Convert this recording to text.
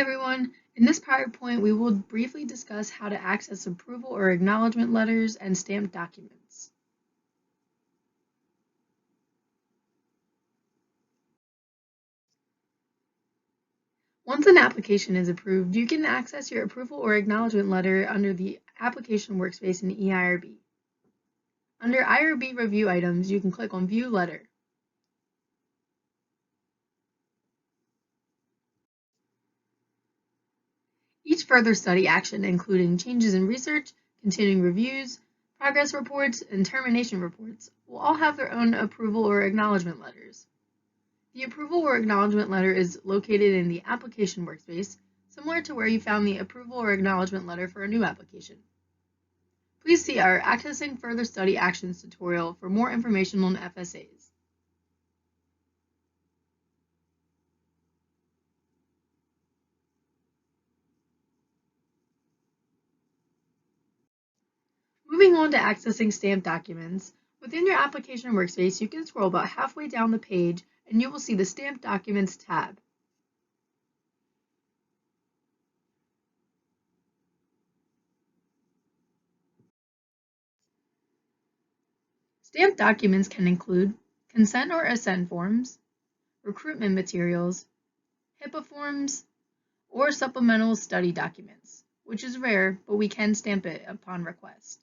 everyone! In this PowerPoint, we will briefly discuss how to access approval or acknowledgement letters and stamped documents. Once an application is approved, you can access your approval or acknowledgement letter under the application workspace in eIRB. Under IRB review items, you can click on View Letter. Each further study action, including changes in research, continuing reviews, progress reports, and termination reports, will all have their own approval or acknowledgement letters. The approval or acknowledgement letter is located in the application workspace, similar to where you found the approval or acknowledgement letter for a new application. Please see our Accessing Further Study Actions tutorial for more information on FSAs. Moving on to accessing stamped documents, within your application workspace, you can scroll about halfway down the page and you will see the Stamped Documents tab. Stamped documents can include consent or assent forms, recruitment materials, HIPAA forms, or supplemental study documents, which is rare, but we can stamp it upon request.